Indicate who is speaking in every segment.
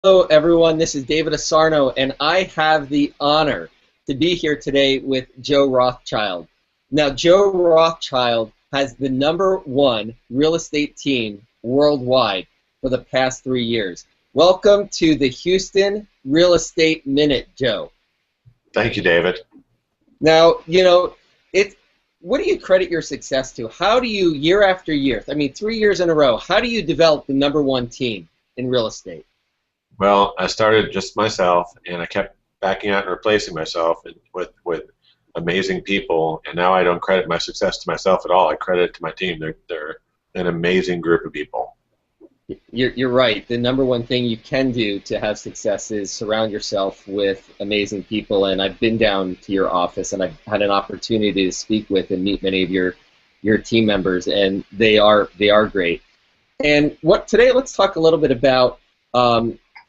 Speaker 1: Hello, everyone. This is David Asarno, and I have the honor to be here today with Joe Rothchild. Now, Joe Rothchild has the #1 real estate team worldwide for the past 3 years. Welcome to the Houston Real Estate Minute, Joe.
Speaker 2: Thank you, David.
Speaker 1: Now, what do you credit your success to? How do you, year after year, 3 years in a row, how do you develop the #1 team in real estate?
Speaker 2: Well, I started just myself, and I kept backing out and replacing myself with amazing people. And now I don't credit my success to myself at all. I credit it to my team. They're an amazing group of people.
Speaker 1: You're right. The #1 thing you can do to have success is surround yourself with amazing people. And I've been down to your office, and I've had an opportunity to speak with and meet many of your team members, and they are great. And today, let's talk a little bit about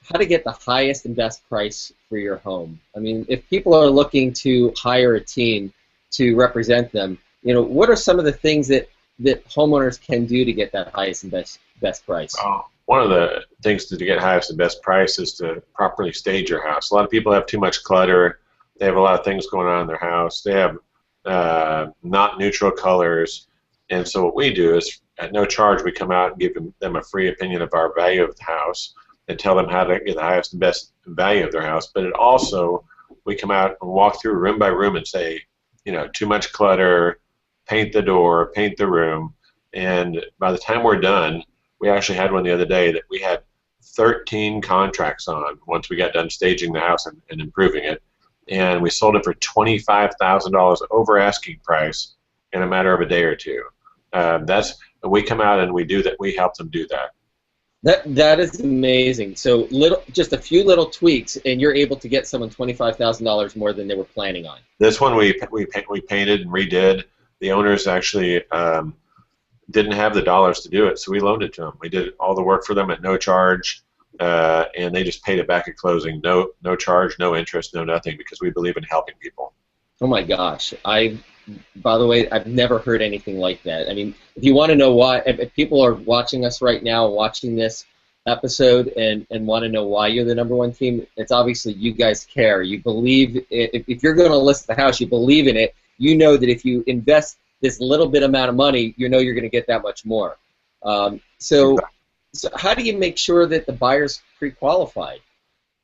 Speaker 1: how to get the highest and best price for your home. I mean, if people are looking to hire a team to represent them, what are some of the things that homeowners can do to get that highest and best price?
Speaker 2: One of the things to get highest and best price is to properly stage your house. A lot of people have too much clutter. They have a lot of things going on in their house. They have not neutral colors. And so what we do is, at no charge, we come out and give them a free opinion of our value of the house and tell them how to get the highest and best value of their house. But we come out and walk through room by room and say, too much clutter, paint the door, paint the room. And by the time we're done, we actually had one the other day that we had 13 contracts on once we got done staging the house and improving it. And we sold it for $25,000 over asking price in a matter of a day or two. We come out and we do that. We help them do that.
Speaker 1: That is amazing. So just a few little tweaks, and you're able to get someone $25,000 more than they were planning on.
Speaker 2: This one we painted and redid. The owners actually didn't have the dollars to do it, so we loaned it to them. We did all the work for them at no charge, and they just paid it back at closing. No charge, no interest, no nothing, because we believe in helping people.
Speaker 1: Oh my gosh! By the way, I've never heard anything like that. I mean, if you want to know why, if people are watching us right now, watching this episode, and want to know why you're the #1 team, it's obviously you guys care. You believe, if you're going to list the house, you believe in it. You know that if you invest this little bit amount of money, you know you're going to get that much more. So how do you make sure that the buyer's pre-qualified?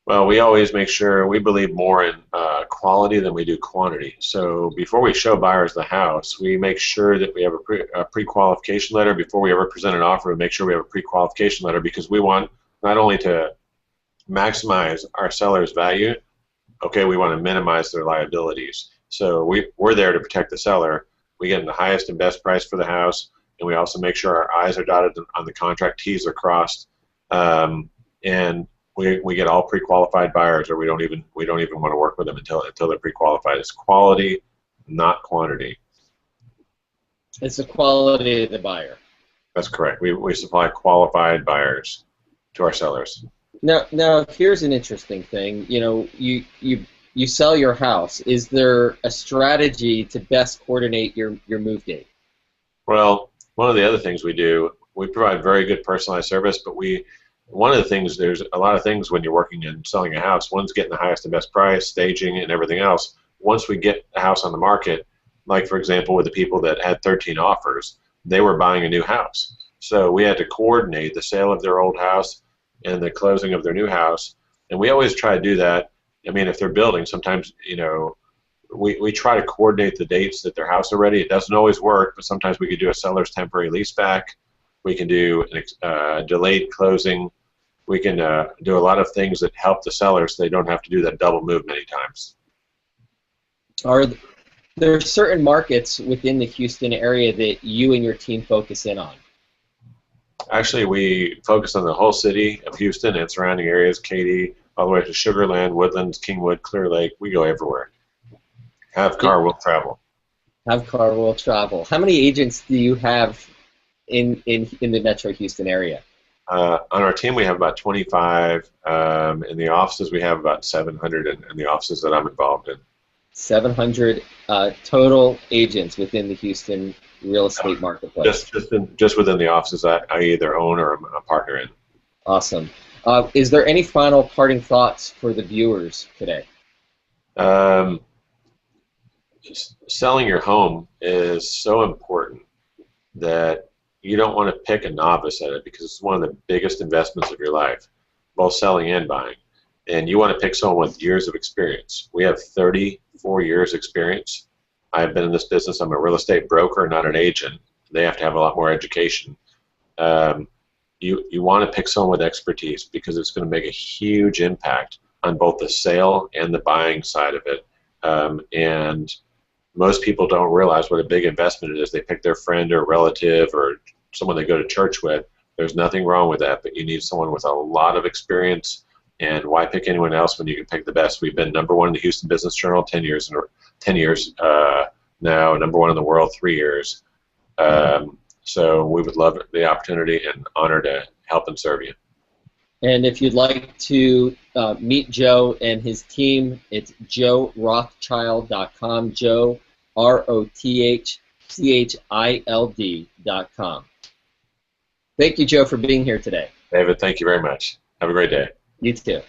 Speaker 2: Well, we always make sure we believe more in quality than we do quantity. So before we show buyers the house, we make sure that we have a pre-qualification letter. Before we ever present an offer, we make sure we have a pre-qualification letter, because we want not only to maximize our seller's value, we want to minimize their liabilities. So we're there to protect the seller. We get the highest and best price for the house, and we also make sure our I's are dotted on the contract, T's are crossed, and we get all pre-qualified buyers, or we don't even want to work with them until they're pre-qualified. It's quality, not quantity.
Speaker 1: It's the quality of the buyer.
Speaker 2: That's correct. We supply qualified buyers to our sellers.
Speaker 1: Now here's an interesting thing. You sell your house. Is there a strategy to best coordinate your move date?
Speaker 2: Well, one of the other things we do, we provide very good personalized service, but one of the things, there's a lot of things when you're working and selling a house. One's getting the highest and best price, staging, and everything else. Once we get a house on the market, like for example with the people that had 13 offers, they were buying a new house. So we had to coordinate the sale of their old house and the closing of their new house. And we always try to do that. I mean, if they're building, sometimes, we try to coordinate the dates that their house are ready. It doesn't always work, but sometimes we could do a seller's temporary lease back. We can do a delayed closing. We can do a lot of things that help the sellers so they don't have to do that double move many times.
Speaker 1: Are there certain markets within the Houston area that you and your team focus in on?
Speaker 2: Actually, we focus on the whole city of Houston and surrounding areas, Katy, all the way to Sugar Land, Woodlands, Kingwood, Clear Lake. We go everywhere. Have car, will travel.
Speaker 1: Have car, will travel. How many agents do you have in the Metro Houston area?
Speaker 2: On our team, we have about 25. In the offices, we have about 700 in the offices that I'm involved in.
Speaker 1: 700 total agents within the Houston real estate marketplace.
Speaker 2: Just within the offices I either own or I'm a partner in.
Speaker 1: Awesome. Is there any final parting thoughts for the viewers today?
Speaker 2: Um, Selling your home is so important that you don't want to pick a novice at it because it's one of the biggest investments of your life, both selling and buying. And you want to pick someone with years of experience. We have 34 years experience. I've been in this business. I'm a real estate broker, not an agent. They have to have a lot more education. Um, you want to pick someone with expertise because it's going to make a huge impact on both the sale and the buying side of it. And most people don't realize what a big investment it is. They pick their friend or relative or someone they go to church with. There's nothing wrong with that, but you need someone with a lot of experience. And why pick anyone else when you can pick the best? We've been #1 in the Houston Business Journal 10 years, 10 years now, #1 in the world 3 years. So we would love the opportunity and honor to help and serve you.
Speaker 1: And if you'd like to meet Joe and his team, it's joerothchild.com, Joe, ROTHCHILD.com. Thank you, Joe, for being here today.
Speaker 2: David, thank you very much. Have a great day.
Speaker 1: You too.